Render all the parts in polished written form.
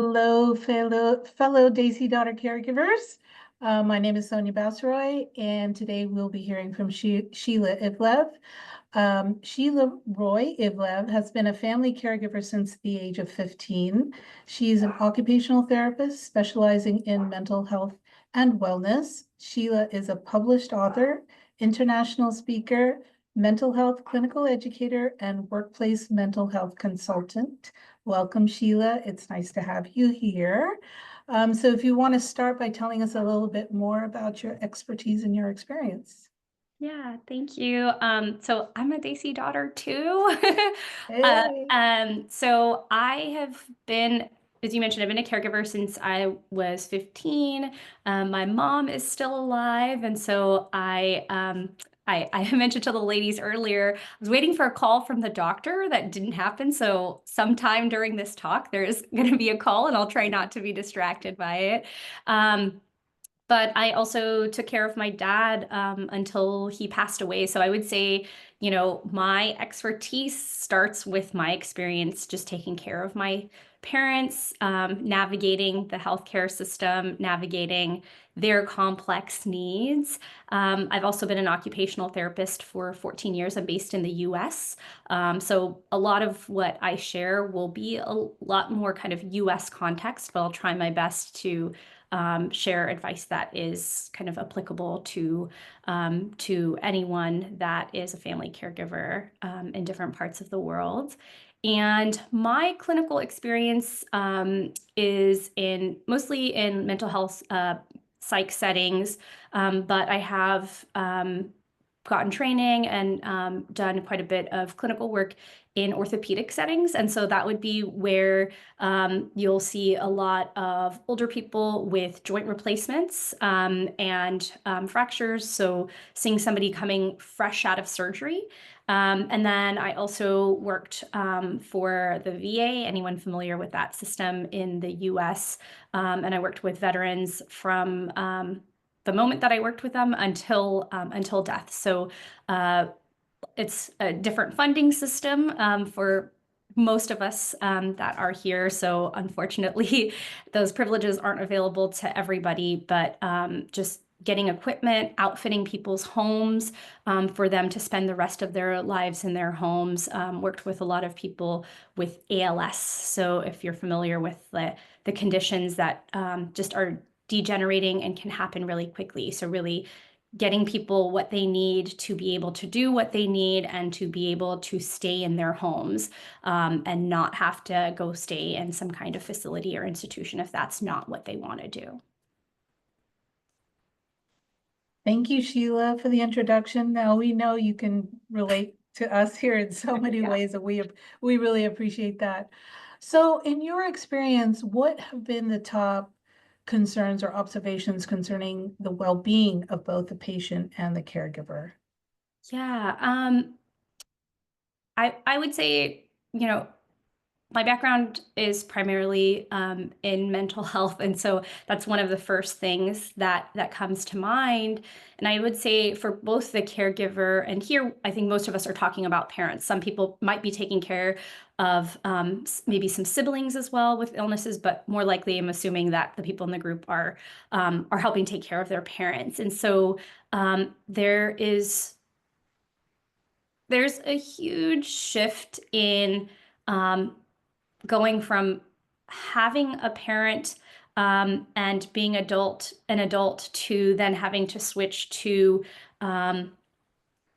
Hello, fellow Desi Daughter caregivers. My name is Sonia Basroy, and today we'll be hearing from Sheila Ivlev. Sheila Roy Ivlev has been a family caregiver since the age of 15. She's an occupational therapist specializing in mental health and wellness. Sheila is a published author, international speaker, mental health clinical educator, and workplace mental health consultant. Welcome, Sheila. It's nice to have you here. So if you want to start by telling us a little bit more about your expertise and your experience. Yeah, thank you. So I'm a Desi daughter too. Hey. So I have been, as you mentioned, I've been a caregiver since I was 15. My mom is still alive, and so I mentioned to the ladies earlier, I was waiting for a call from the doctor that didn't happen. So sometime during this talk, there's going to be a call, and I'll try not to be distracted by it. Um, but I also took care of my dad until he passed away. So I would say, my expertise starts with my experience just taking care of my parents, navigating the healthcare system, navigating their complex needs. I've also been an occupational therapist for 14 years. I'm based in the US. So a lot of what I share will be a lot more kind of US context, but I'll try my best to share advice that is kind of applicable to anyone that is a family caregiver in different parts of the world. And my clinical experience is mostly in mental health psych settings, but I have gotten training and done quite a bit of clinical work in orthopedic settings. And so that would be where you'll see a lot of older people with joint replacements and fractures. So seeing somebody coming fresh out of surgery. And then I also worked for the VA, anyone familiar with that system in the US. And I worked with veterans from the moment that I worked with them until death. So it's a different funding system for most of us that are here. So unfortunately, those privileges aren't available to everybody, but just getting equipment, outfitting people's homes for them to spend the rest of their lives in their homes. Worked with a lot of people with ALS. So if you're familiar with the conditions that just are degenerating and can happen really quickly. So really getting people what they need to be able to do what they need and to be able to stay in their homes and not have to go stay in some kind of facility or institution if that's not what they want to do. Thank you, Sheila, for the introduction. Now we know you can relate to us here in so many Yeah. ways, and we really appreciate that. So, in your experience, what have been the top concerns or observations concerning the well-being of both the patient and the caregiver? Yeah. I would say, my background is primarily in mental health, and so that's one of the first things that comes to mind. And I would say for both the caregiver, and here I think most of us are talking about parents. Some people might be taking care of maybe some siblings as well with illnesses, but more likely, I'm assuming that the people in the group are helping take care of their parents. And so there's a huge shift in um, going from having a parent and being an adult to then having to switch to um,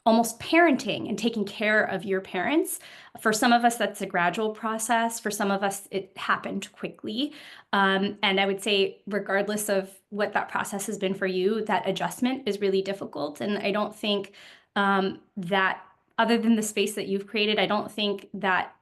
almost parenting and taking care of your parents. For some of us, that's a gradual process. For some of us, it happened quickly. And I would say, regardless of what that process has been for you, that adjustment is really difficult. And I don't think that, other than the space that you've created, I don't think that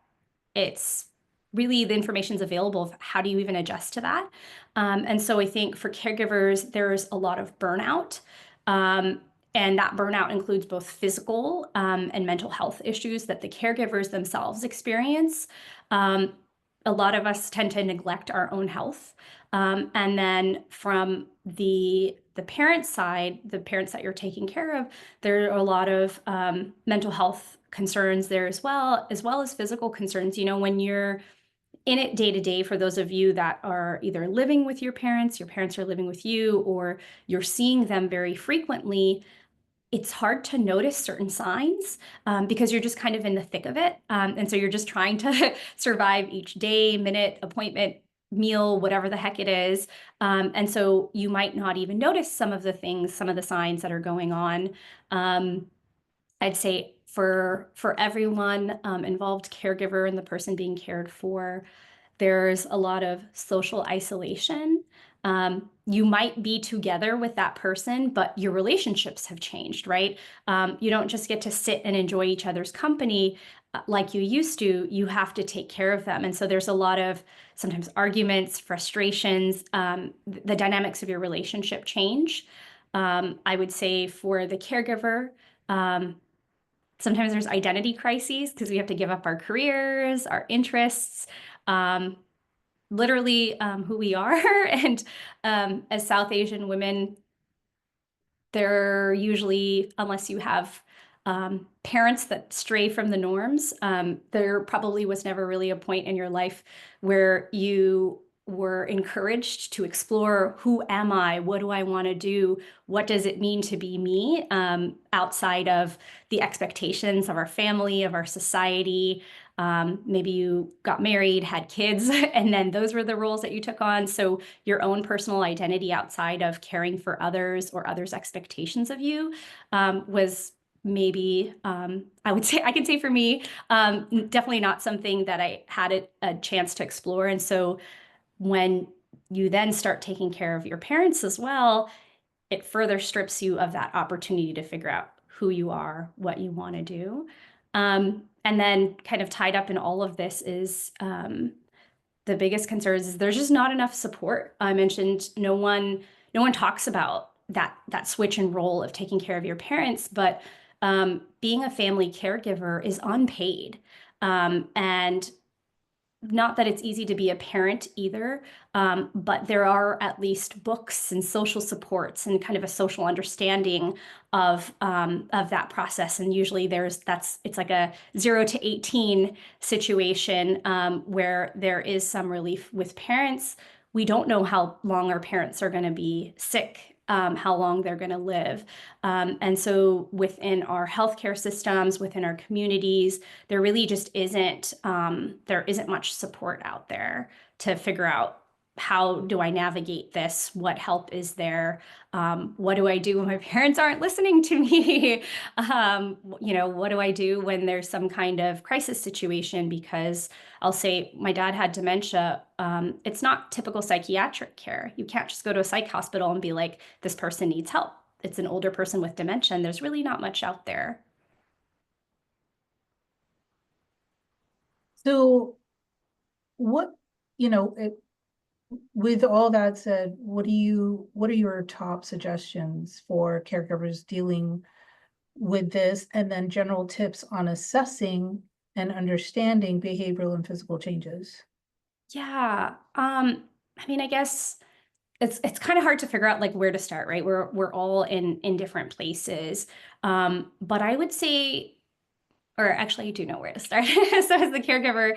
it's really the information's available of how do you even adjust to that. And so I think for caregivers, there's a lot of burnout. Um, and that burnout includes both physical and mental health issues that the caregivers themselves experience. Um, a lot of us tend to neglect our own health. And then from the parent side, the parents that you're taking care of, there are a lot of mental health concerns there as well as physical concerns. When you're in it day to day for those of you that are either living with your parents are living with you, or you're seeing them very frequently. It's hard to notice certain signs because you're just kind of in the thick of it. And so you're just trying to survive each day, minute, appointment, meal, whatever the heck it is. And so you might not even notice some of the things, some of the signs that are going on. Um, I'd say for everyone involved, caregiver and the person being cared for, there's a lot of social isolation. You might be together with that person, but your relationships have changed, right? You don't just get to sit and enjoy each other's company like you used to. You have to take care of them. And so there's a lot of sometimes arguments, frustrations, the dynamics of your relationship change. I would say for the caregiver, um, sometimes there's identity crises because we have to give up our careers, our interests. Um, Literally who we are. And as South Asian women, they're usually, unless you have parents that stray from the norms, there probably was never really a point in your life where you were encouraged to explore, who am I? What do I want to do? What does it mean to be me, outside of the expectations of our family, of our society? Maybe you got married, had kids, and then those were the roles that you took on. So your own personal identity outside of caring for others or others' expectations of you was maybe, I would say, I can say for me, definitely not something that I had a chance to explore. And so when you then start taking care of your parents as well, it further strips you of that opportunity to figure out who you are, what you want to do. And then kind of tied up in all of this is the biggest concerns is there's just not enough support. I mentioned no one talks about that switch in role of taking care of your parents, but being a family caregiver is unpaid. And not that it's easy to be a parent either, but there are at least books and social supports and kind of a social understanding of that process. And usually it's like a 0 to 18 situation where there is some relief with parents. We don't know how long our parents are going to be sick, how long they're going to live. And so within our healthcare systems, within our communities, there really just isn't much support out there to figure out, how do I navigate this? What help is there? What do I do when my parents aren't listening to me? What do I do when there's some kind of crisis situation? Because I'll say my dad had dementia. It's not typical psychiatric care. You can't just go to a psych hospital and be like, this person needs help. It's an older person with dementia, and there's really not much out there. So what, you know, with all that said, what are your top suggestions for caregivers dealing with this, and then general tips on assessing and understanding behavioral and physical changes? Yeah. I mean, I guess it's kind of hard to figure out like where to start, right? We're all in different places. But I would say, or actually I do know where to start. So as the caregiver,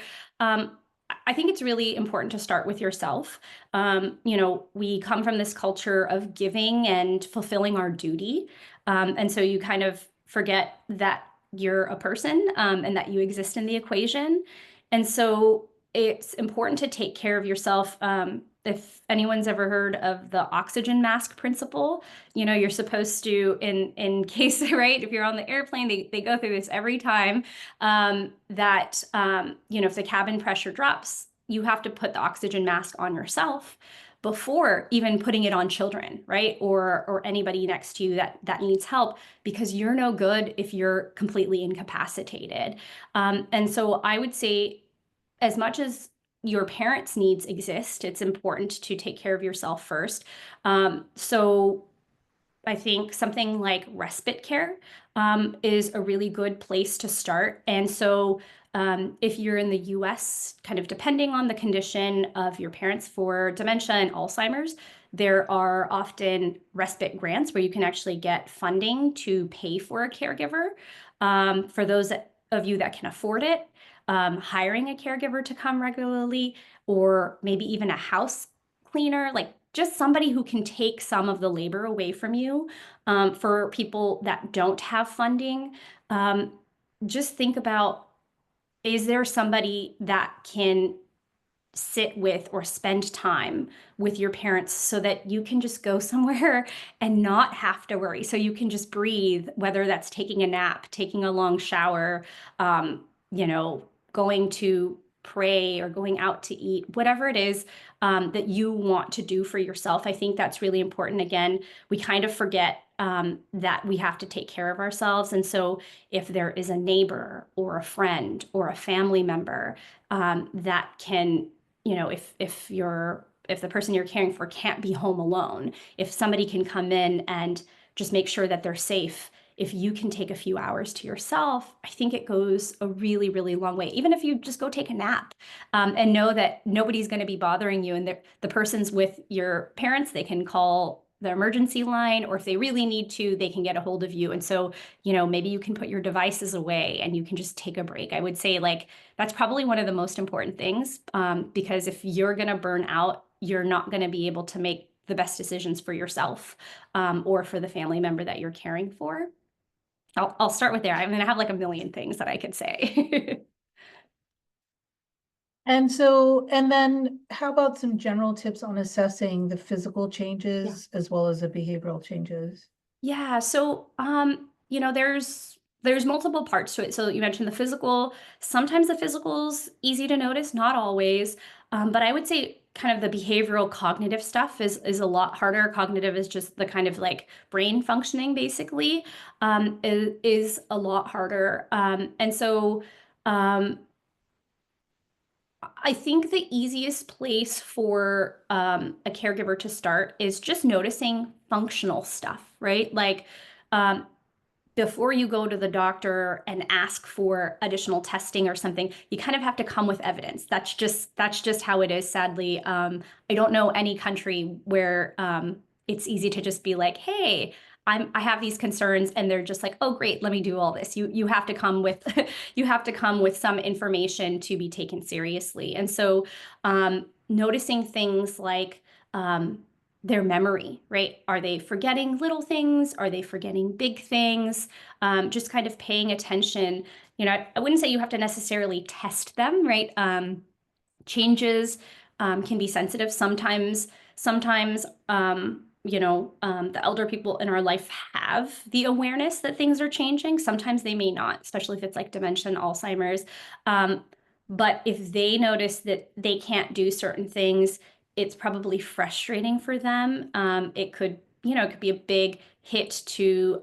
I think it's really important to start with yourself. We come from this culture of giving and fulfilling our duty. And so you kind of forget that you're a person, and that you exist in the equation. And so it's important to take care of yourself. If anyone's ever heard of the oxygen mask principle, you're supposed to, in case, right, if you're on the airplane, they go through this every time, that if the cabin pressure drops, you have to put the oxygen mask on yourself before even putting it on children, right? Or anybody next to you that needs help, because you're no good if you're completely incapacitated. And so I would say, as much as your parents' needs exist, it's important to take care of yourself first. So I think something like respite care is a really good place to start. And so if you're in the US, kind of depending on the condition of your parents for dementia and Alzheimer's, there are often respite grants where you can actually get funding to pay for a caregiver, for those of you that can afford it. hiring a caregiver to come regularly, or maybe even a house cleaner, like just somebody who can take some of the labor away from you. For people that don't have funding, um, just think about, is there somebody that can sit with or spend time with your parents so that you can just go somewhere and not have to worry. So you can just breathe, whether that's taking a nap, taking a long shower, um, you know, going to pray or going out to eat, whatever it is that you want to do for yourself. I think that's really important. Again, we kind of forget that we have to take care of ourselves. And so if there is a neighbor or a friend or a family member that can, you know, if the person you're caring for can't be home alone, if somebody can come in and just make sure that they're safe, if you can take a few hours to yourself, I think it goes a really, really long way. Even if you just go take a nap, and know that nobody's going to be bothering you, and the person's with your parents, they can call the emergency line, or if they really need to, they can get a hold of you. And so, you know, maybe you can put your devices away and you can just take a break. I would say, like, that's probably one of the most important things, because if you're going to burn out, you're not going to be able to make the best decisions for yourself, or for the family member that you're caring for. I'll start with there. I mean, I have like a million things that I could say. And so, and then how about some general tips on assessing the physical Yeah. changes as well as the behavioral changes? Yeah. So, you know, there's multiple parts to it. So you mentioned the physical. Sometimes the physical's easy to notice, not always. But I would say kind of the behavioral cognitive stuff is a lot harder. Cognitive is just the kind of like brain functioning, basically, is a lot harder. And so um, I think the easiest place for a caregiver to start is just noticing functional stuff, right? Like, um, before you go to the doctor and ask for additional testing or something, you kind of have to come with evidence. That's just how it is, sadly. I don't know any country where it's easy to just be like, hey, I have these concerns, and they're just like, oh great, let me do all this. You have to come with you have to come with some information to be taken seriously. And so noticing things like their memory, right? Are they forgetting little things? Are they forgetting big things? Just kind of paying attention. You know, I wouldn't say you have to necessarily test them, right? Changes can be sensitive. Sometimes, you know, the elder people in our life have the awareness that things are changing. Sometimes they may not, especially if it's like dementia and Alzheimer's. Um, but if they notice that they can't do certain things, it's probably frustrating for them. It could, you know, it could be a big hit to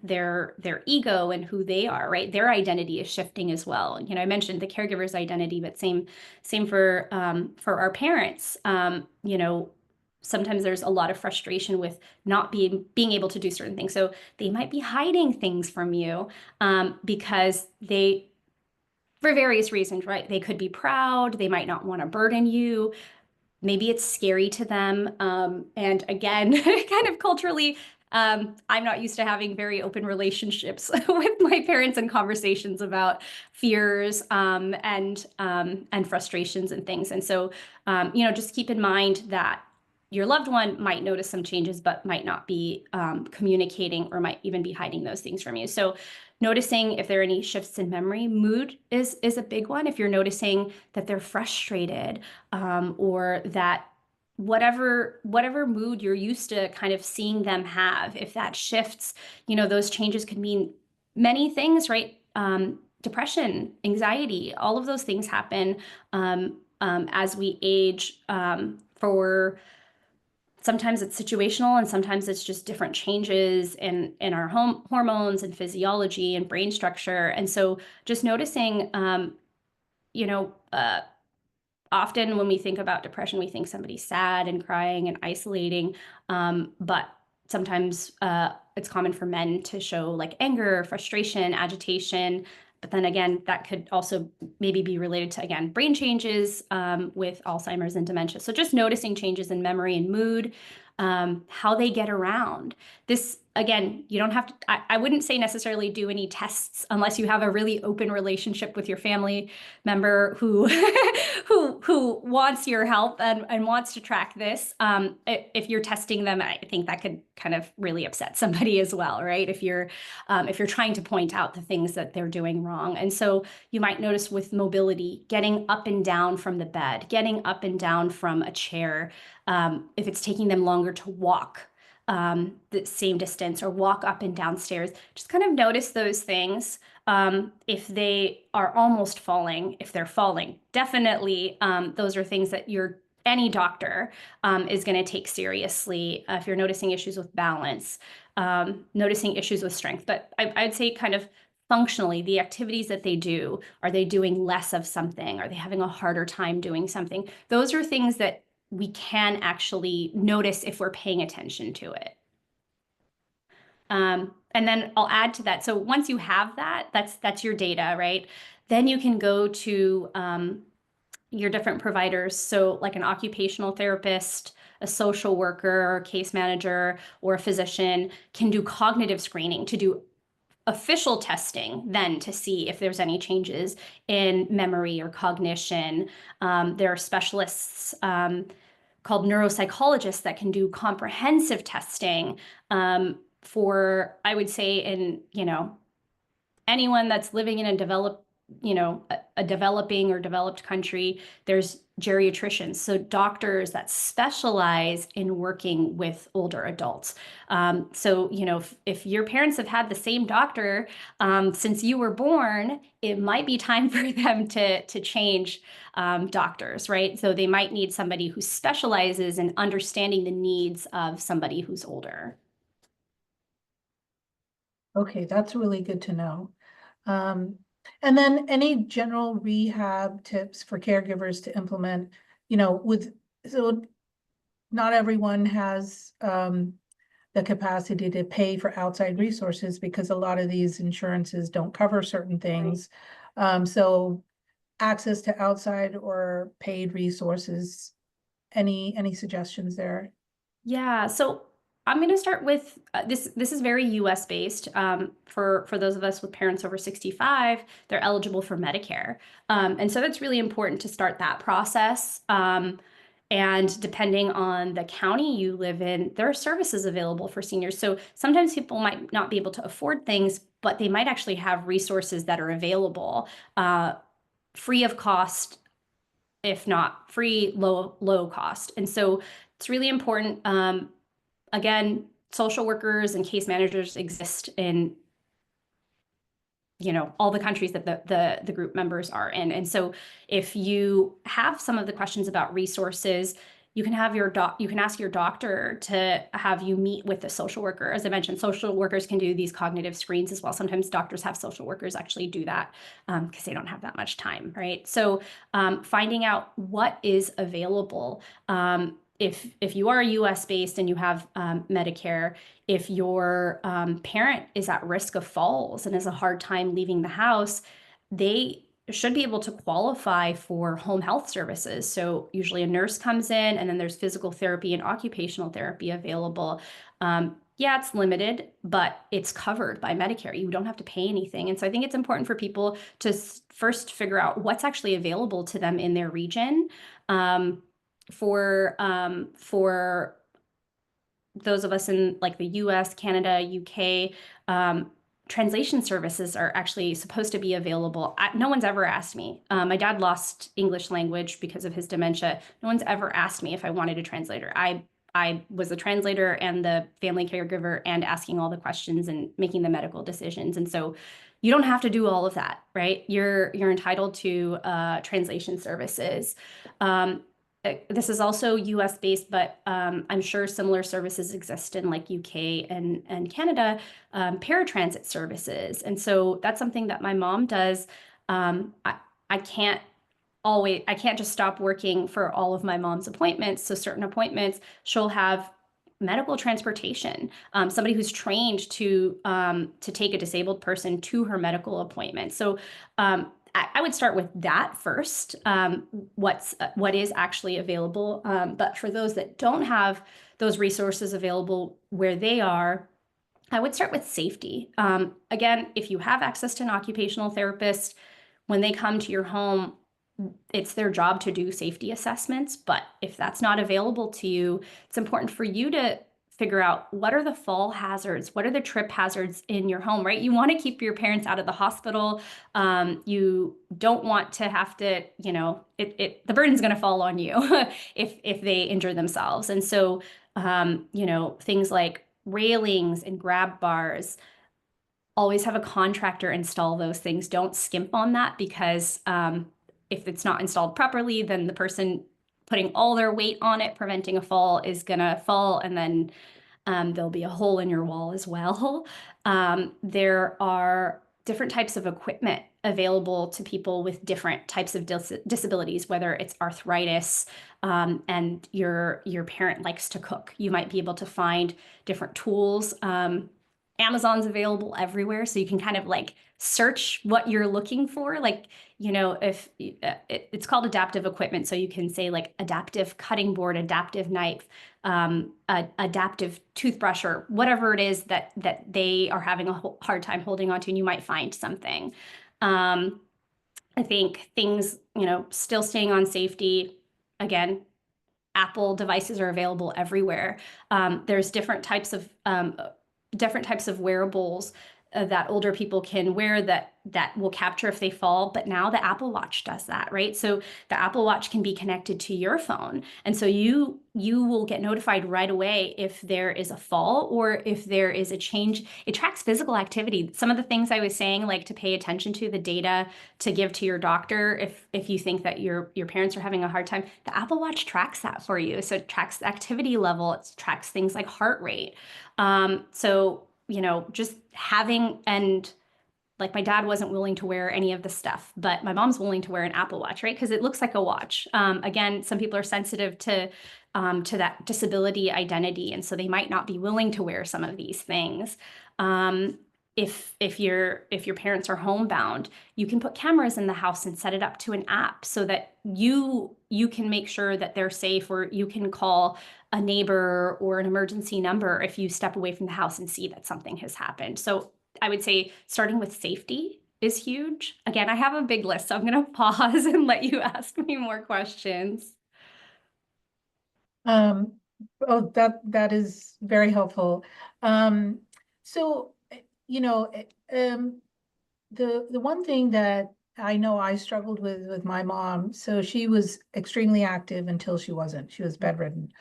their ego and who they are, right? Their identity is shifting as well. You know, I mentioned the caregiver's identity, but same for our parents. You know, sometimes there's a lot of frustration with not being able to do certain things. So they might be hiding things from you, because they, for various reasons, right? They could be proud. They might not want to burden you. Maybe it's scary to them. And again, kind of culturally, I'm not used to having very open relationships with my parents and conversations about fears, and frustrations and things. And so, you know, just keep in mind that your loved one might notice some changes, but might not be communicating, or might even be hiding those things from you. So noticing if there are any shifts in memory. Mood is a big one. If you're noticing that they're frustrated, or that whatever mood you're used to kind of seeing them have, if that shifts, you know, those changes could mean many things, right? Depression, anxiety, all of those things happen as we age. For sometimes it's situational, and sometimes it's just different changes in our hormones and physiology and brain structure. And so just noticing, you know, often when we think about depression, we think somebody's sad and crying and isolating. But sometimes it's common for men to show like anger, frustration, agitation. But then again, that could also maybe be related to, again, brain changes with Alzheimer's and dementia. So just noticing changes in memory and mood. how they get around. This, again, you don't have to, I wouldn't say necessarily do any tests unless you have a really open relationship with your family member who who wants your help and wants to track this. If you're testing them, I think that could kind of really upset somebody as well, right? If you're trying to point out the things that they're doing wrong. And so you might notice with mobility, getting up and down from the bed, getting up and down from a chair, if it's taking them longer to walk the same distance or walk up and down stairs, just kind of notice those things. If they are almost falling, if they're falling, definitely those are things that any doctor is going to take seriously. If you're noticing issues with balance, noticing issues with strength. But I'd say kind of functionally, the activities that they do, are they doing less of something? Are they having a harder time doing something? Those are things that we can actually notice if we're paying attention to it. And then I'll add to that. So once you have that, that's your data, right? Then you can go to your different providers. So like an occupational therapist, a social worker, or case manager, or a physician can do cognitive screening to do official testing then to see if there's any changes in memory or cognition. There are specialists called neuropsychologists that can do comprehensive testing for, I would say, in, anyone that's living in a developing or developed country. There's geriatricians, so doctors that specialize in working with older adults. So, if your parents have had the same doctor since you were born, it might be time for them to change doctors, right? So they might need somebody who specializes in understanding the needs of somebody who's older. Okay, that's really good to know. And then any general rehab tips for caregivers to implement, so not everyone has the capacity to pay for outside resources because a lot of these insurances don't cover certain things. So access to outside or paid resources, any suggestions there? Yeah, so I'm going to start with this. This is very U.S. based. For those of us with parents over 65, they're eligible for Medicare, and so it's really important to start that process. And depending on the county you live in, there are services available for seniors. So sometimes people might not be able to afford things, but they might actually have resources that are available, free of cost, if not free, low cost. And so it's really important. Again, social workers and case managers exist in all the countries that the group members are in. And so if you have some of the questions about resources, you can ask your doctor to have you meet with a social worker. As I mentioned, social workers can do these cognitive screens as well. Sometimes doctors have social workers actually do that because they don't have that much time, right? So finding out what is available. If you are US based and you have Medicare, if your parent is at risk of falls and has a hard time leaving the house, they should be able to qualify for home health services. So usually a nurse comes in, and then there's physical therapy and occupational therapy available. Yeah, it's limited, but it's covered by Medicare. You don't have to pay anything. And so I think it's important for people to first figure out what's actually available to them in their region. For those of us in like the US, Canada, UK, translation services are actually supposed to be available. No one's ever asked me. My dad lost English language because of his dementia. No one's ever asked me if I wanted a translator. I was the translator and the family caregiver and asking all the questions and making the medical decisions. And so you don't have to do all of that, right? You're entitled to translation services. This is also US based, but I'm sure similar services exist in like UK and Canada, paratransit services. And so that's something that my mom does. I can't just stop working for all of my mom's appointments. So certain appointments, she'll have medical transportation, somebody who's trained to take a disabled person to her medical appointment. So I would start with that first. What is actually available. But for those that don't have those resources available where they are, I would start with safety. Again, if you have access to an occupational therapist, when they come to your home, it's their job to do safety assessments. But if that's not available to you, it's important for you to figure out what are the fall hazards, what are the trip hazards in your home, right? You want to keep your parents out of the hospital. You don't want to have to, the burden's going to fall on you if they injure themselves. And so, things like railings and grab bars, always have a contractor install those things. Don't skimp on that, because if it's not installed properly, then the person putting all their weight on it, preventing a fall, is gonna fall, and then there'll be a hole in your wall as well. There are different types of equipment available to people with different types of disabilities, whether it's arthritis, and your parent likes to cook. You might be able to find different tools. Amazon's available everywhere, so you can kind of like search what you're looking for. Like, if it's called adaptive equipment, so you can say like adaptive cutting board, adaptive knife, adaptive toothbrush, or whatever it is that they are having a hard time holding on to, and you might find something. I think things, still staying on safety. Again, Apple devices are available everywhere. There's different types of wearables that older people can wear that will capture if they fall. But now the Apple Watch does that, right? So the Apple Watch can be connected to your phone, and so you will get notified right away if there is a fall or if there is a change. It tracks physical activity. Some of the things I was saying, like to pay attention to, the data to give to your doctor if you think that your parents are having a hard time, the Apple Watch tracks that for you. So it tracks the activity level, it tracks things like heart rate. So just having, and like my dad wasn't willing to wear any of the stuff, but my mom's willing to wear an Apple Watch, right? Because it looks like a watch. Again, some people are sensitive to that disability identity, and so they might not be willing to wear some of these things. If your parents are homebound, you can put cameras in the house and set it up to an app so that you can make sure that they're safe, or you can call a neighbor or an emergency number if you step away from the house and see that something has happened. So I would say starting with safety is huge. Again, I have a big list, so I'm going to pause and let you ask me more questions. Um, oh, that is very helpful. So, the one thing that I know I struggled with my mom, so she was extremely active until she wasn't. She was bedridden.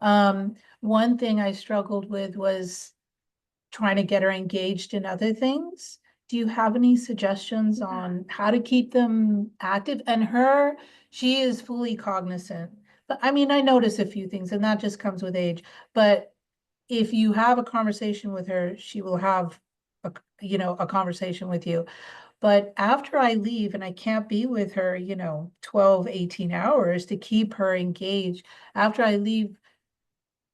One thing I struggled with was trying to get her engaged in other things. Do you have any suggestions on how to keep them active? And she is fully cognizant. But I mean, I notice a few things, and that just comes with age. But if you have a conversation with her, she will have a conversation with you. But after I leave and I can't be with her, 12, 18 hours to keep her engaged, after I leave,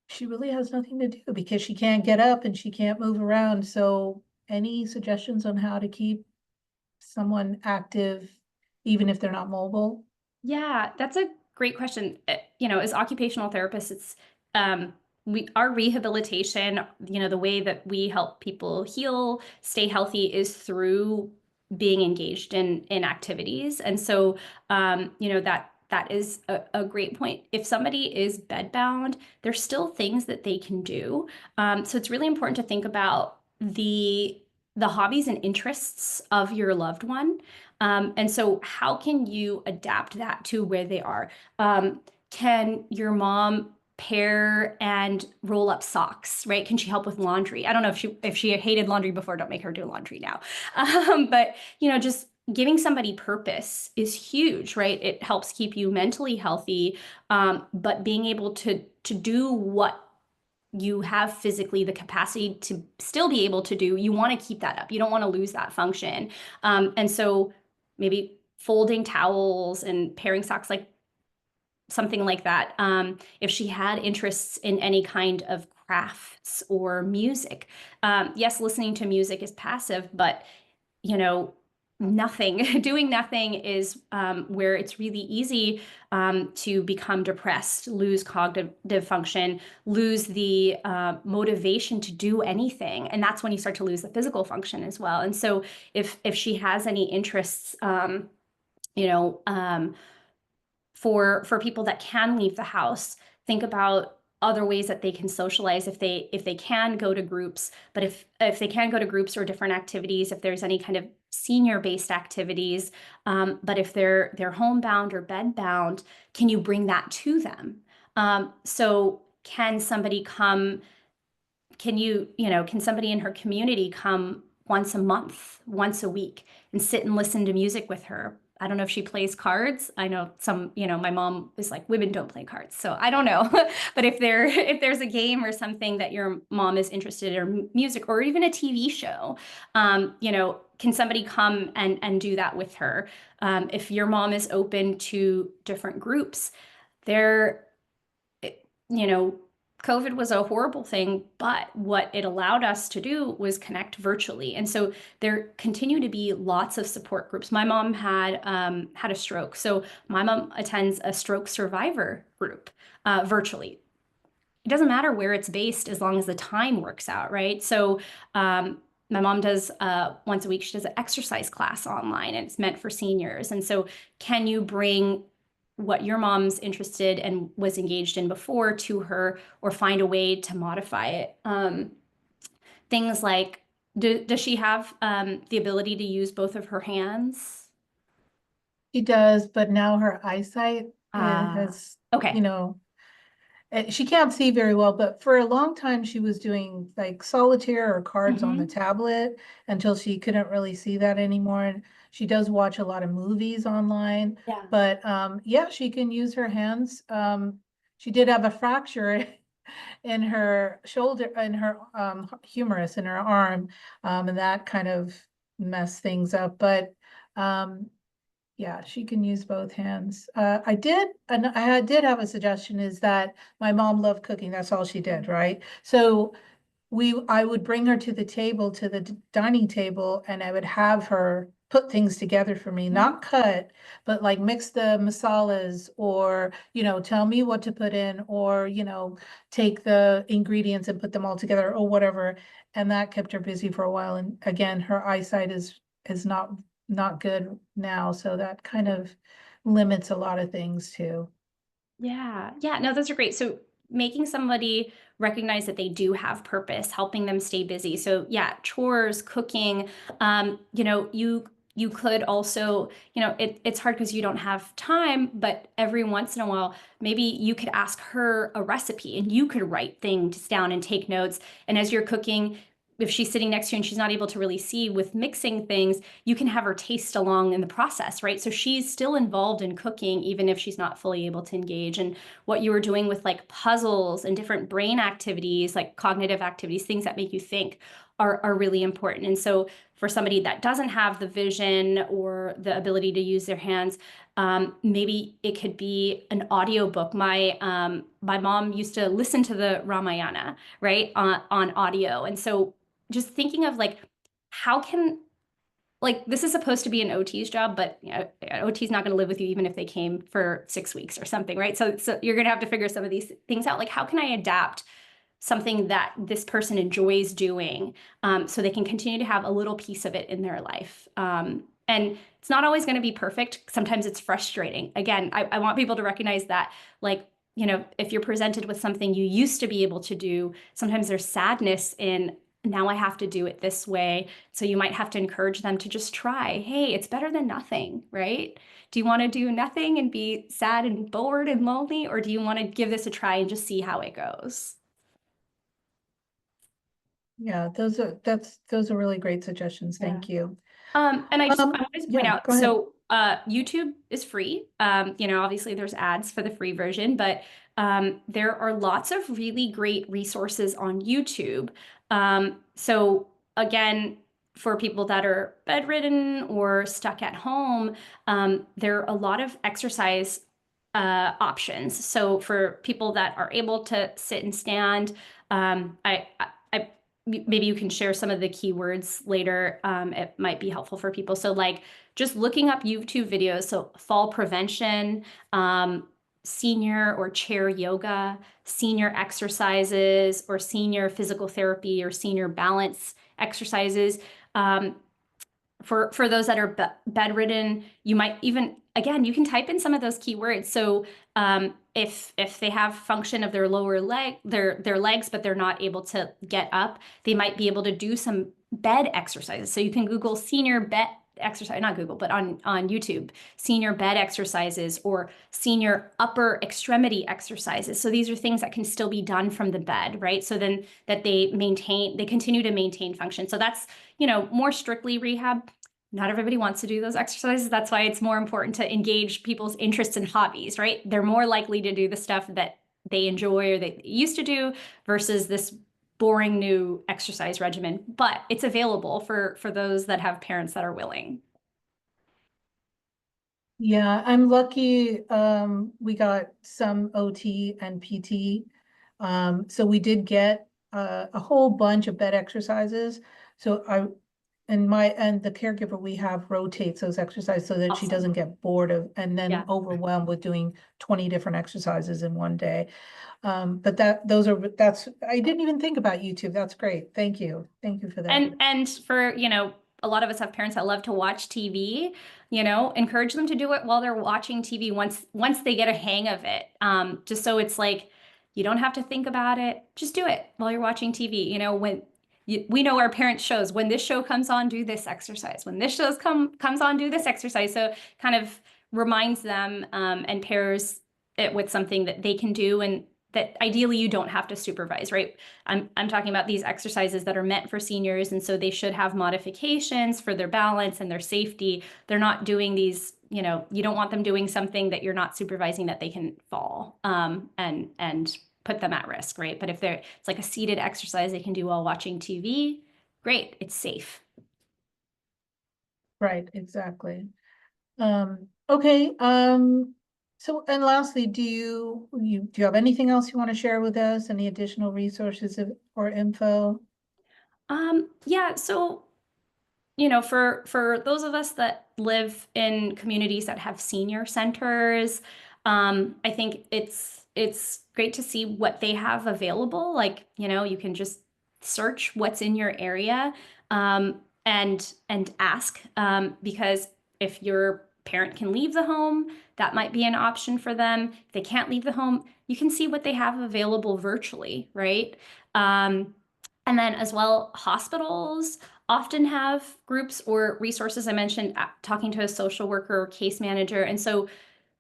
she really has nothing to do because she can't get up and she can't move around. So any suggestions on how to keep someone active, even if they're not mobile? Yeah, that's a great question. As occupational therapists, it's our rehabilitation, the way that we help people heal, stay healthy, is through being engaged in activities. And so that is a great point. If somebody is bedbound, there's still things that they can do. So it's really important to think about the hobbies and interests of your loved one. And so how can you adapt that to where they are? Can your mom pair and roll up socks, right? Can she help with laundry? I don't know if she hated laundry before, don't make her do laundry now. But just giving somebody purpose is huge, right? It helps keep you mentally healthy, but being able to do what you have physically the capacity to still be able to do, you want to keep that up. You don't want to lose that function. And so maybe folding towels and pairing socks, like something like that. If she had interests in any kind of crafts or music, yes, listening to music is passive, but you know, nothing. Doing nothing is where it's really easy to become depressed, lose cognitive function, lose the motivation to do anything, and that's when you start to lose the physical function as well. And so, if she has any interests, you know, for people that can leave the house, think about other ways that they can socialize if they can go to groups. But if they can go to groups or different activities, if there's any kind of senior based activities, but if they're homebound or bedbound, can you bring that to them? So can somebody come? Can somebody in her community come once a month, once a week, and sit and listen to music with her? I don't know if she plays cards. I know my mom is like, women don't play cards. So I don't know. But if there's a game or something that your mom is interested in, or music, or even a TV show, can somebody come and do that with her? If your mom is open to different groups, there you know, COVID was a horrible thing, but what it allowed us to do was connect virtually. And so there continue to be lots of support groups. My mom had a stroke, so my mom attends a stroke survivor group virtually. It doesn't matter where it's based as long as the time works out, right? So my mom does once a week, she does an exercise class online, and it's meant for seniors. And so can you bring what your mom's interested and was engaged in before to her, or find a way to modify it? Things like, does she have the ability to use both of her hands? She does, but now her eyesight has, Okay. she can't see very well, but for a long time she was doing like solitaire or cards on the Hmm. tablet until she couldn't really see that anymore. And she does watch a lot of movies online, Yeah. but yeah, she can use her hands. She did have a fracture in her shoulder, in her humerus in her arm, and that kind of messed things up. But yeah, she can use both hands. I did have a suggestion, is that my mom loved cooking. That's all she did, right? So I would bring her to the table, to the dining table, and I would have her put things together for me, Mhm. not cut, but like mix the masalas, or, tell me what to put in, or, take the ingredients and put them all together, or whatever. And that kept her busy for a while. And again, her eyesight is not good now, so that kind of limits a lot of things too. Yeah. Yeah. No, those are great. So making somebody recognize that they do have purpose, helping them stay busy. So yeah, chores, cooking, you could also, it's hard because you don't have time, but every once in a while, maybe you could ask her a recipe and you could write things down and take notes. And as you're cooking, if she's sitting next to you and she's not able to really see with mixing things, you can have her taste along in the process, right? So she's still involved in cooking, even if she's not fully able to engage. And what you were doing with like puzzles and different brain activities, like cognitive activities, things that make you think, are really important. And so for somebody that doesn't have the vision or the ability to use their hands, maybe it could be an audiobook. My mom used to listen to the Ramayana, right, on audio. And so just thinking of like, how can, like, this is supposed to be an OT's job, but OT's not going to live with you even if they came for 6 weeks or something, right? So you're going to have to figure some of these things out. Like, how can I adapt something that this person enjoys doing, so they can continue to have a little piece of it in their life? And it's not always going to be perfect. Sometimes it's frustrating. Again, I want people to recognize that, like, if you're presented with something you used to be able to do, sometimes there's sadness in, now I have to do it this way. So you might have to encourage them to just try. Hey, it's better than nothing, right? Do you want to do nothing and be sad and bored and lonely, or do you want to give this a try and just see how it goes? Yeah, those are really great suggestions. Yeah. Thank you. And I wanted to point Yeah, out, go ahead. so YouTube is free. Obviously there's ads for the free version, but there are lots of really great resources on YouTube. So again, for people that are bedridden or stuck at home, there are a lot of exercise options. So for people that are able to sit and stand, I maybe you can share some of the keywords later. It might be helpful for people. So like just looking up YouTube videos. So fall prevention, senior or chair yoga, senior exercises, or senior physical therapy, or senior balance exercises. For those that are bedridden, you might even, again, you can type in some of those keywords. So if they have function of their lower leg, their legs, but they're not able to get up, they might be able to do some bed exercises. So you can Google senior bed exercise, not Google, but on YouTube, senior bed exercises or senior upper extremity exercises. So these are things that can still be done from the bed, right? So then that they continue to maintain function. So that's, more strictly rehab. Not everybody wants to do those exercises. That's why it's more important to engage people's interests and hobbies, right? They're more likely to do the stuff that they enjoy or they used to do versus this boring new exercise regimen. But it's available for those that have parents that are willing. Yeah, I'm lucky. We got some OT and PT. So we did get a whole bunch of bed exercises. So and the caregiver we have rotates those exercises so that she Awesome. doesn't get bored of and then Yeah. overwhelmed with doing 20 different exercises in one day. But I didn't even think about YouTube. That's great. Thank you. Thank you for that. And for, a lot of us have parents that love to watch TV, encourage them to do it while they're watching TV once they get a hang of it. Just so it's like you don't have to think about it. Just do it while you're watching TV. We know our parents' shows. When this show comes on, do this exercise. When this show comes on, do this exercise. So kind of reminds them and pairs it with something that they can do and that ideally you don't have to supervise, right? I'm talking about these exercises that are meant for seniors, and so they should have modifications for their balance and their safety. They're not doing these, you don't want them doing something that you're not supervising that they can fall and put them at risk, right? But if it's like a seated exercise they can do while watching TV, great, it's safe. Right, exactly. Okay, so and lastly, do you have anything else you want to share with us? Any additional resources or info? Yeah, so for those of us that live in communities that have senior centers, I think it's great to see what they have available. Like, you can just search what's in your area, and ask, because if your parent can leave the home, that might be an option for them. If they can't leave the home, you can see what they have available virtually, right? And then as well, hospitals often have groups or resources. I mentioned talking to a social worker or case manager. And so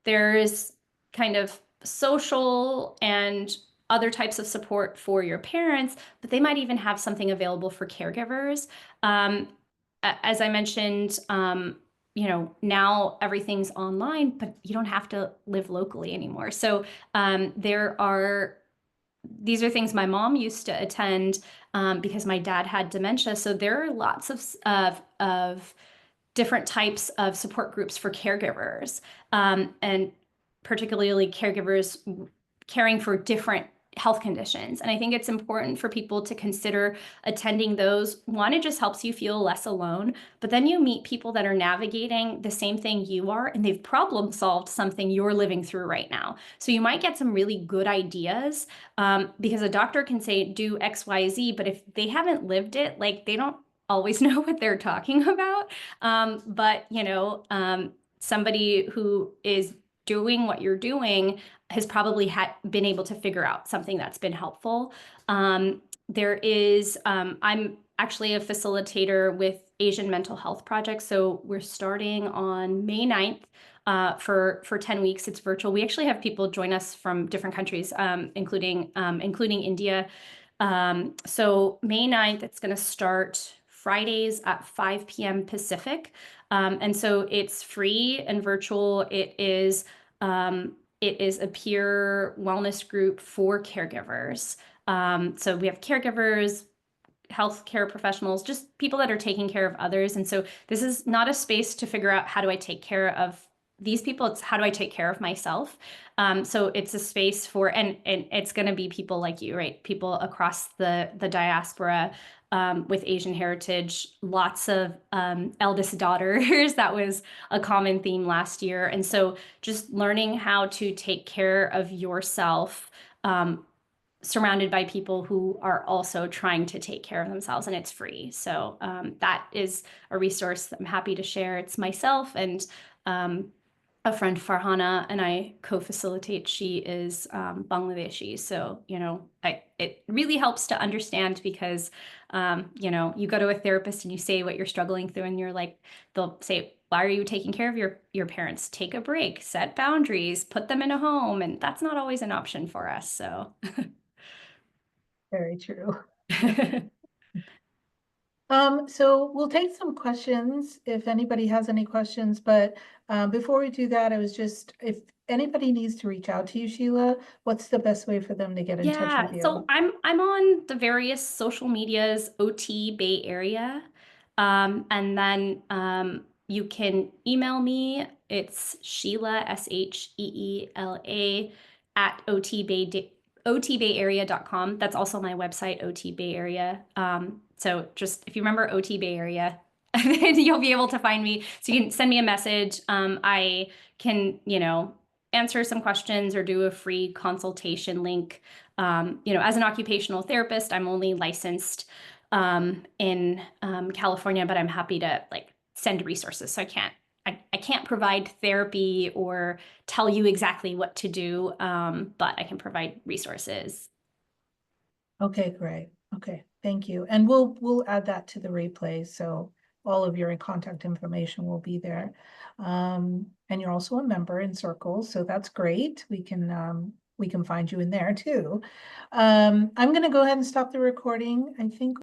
there's kind of social and other types of support for your parents, but they might even have something available for caregivers. As I mentioned, now everything's online, but you don't have to live locally anymore. So these are things my mom used to attend because my dad had dementia. So there are lots of different types of support groups for caregivers, and particularly caregivers caring for different health conditions. And I think it's important for people to consider attending those. One, it just helps you feel less alone, but then you meet people that are navigating the same thing you are, and they've problem solved something you're living through right now. So you might get some really good ideas, because a doctor can say, do X, Y, Z, but if they haven't lived it, like they don't always know what they're talking about. But somebody who is doing what you're doing has probably been able to figure out something that's been helpful. I'm actually a facilitator with Asian Mental Health Project. So we're starting on May 9th for 10 weeks. It's virtual. We actually have people join us from different countries, including India. So May 9th, it's going to start Fridays at 5 p.m. Pacific. And so it's free and virtual. It is a peer wellness group for caregivers. So we have caregivers, healthcare professionals, just people that are taking care of others. And so this is not a space to figure out how do I take care of these people, it's how do I take care of myself? So it's a space for, and it's going to be people like you, right? People across the diaspora, with Asian heritage, lots of eldest daughters. That was a common theme last year. And so just learning how to take care of yourself, surrounded by people who are also trying to take care of themselves, and it's free. So that is a resource that I'm happy to share. It's myself and a friend, Farhana, and I co-facilitate. She is Bangladeshi. So, it really helps to understand because, you go to a therapist and you say what you're struggling through, and you're like, they'll say, why are you taking care of your parents? Take a break, set boundaries, put them in a home. And that's not always an option for us. So Very true. So we'll take some questions if anybody has any questions, but before we do that, if anybody needs to reach out to you, Sheila, what's the best way for them to get in touch with Yeah, so you? I'm on the various social medias, OT Bay Area. And then you can email me. It's Sheila, Sheela, at otbayarea.com. That's also my website, OT Bay Area. So just if you remember OT Bay Area, then you'll be able to find me. So you can send me a message. I can, answer some questions or do a free consultation link. As an occupational therapist, I'm only licensed in California, but I'm happy to like send resources. So I can't provide therapy or tell you exactly what to do, but I can provide resources. Okay, great. Okay, thank you. And we'll add that to the replay, so all of your contact information will be there. And you're also a member in Circle, so that's great. We can find you in there too. I'm gonna go ahead and stop the recording. I think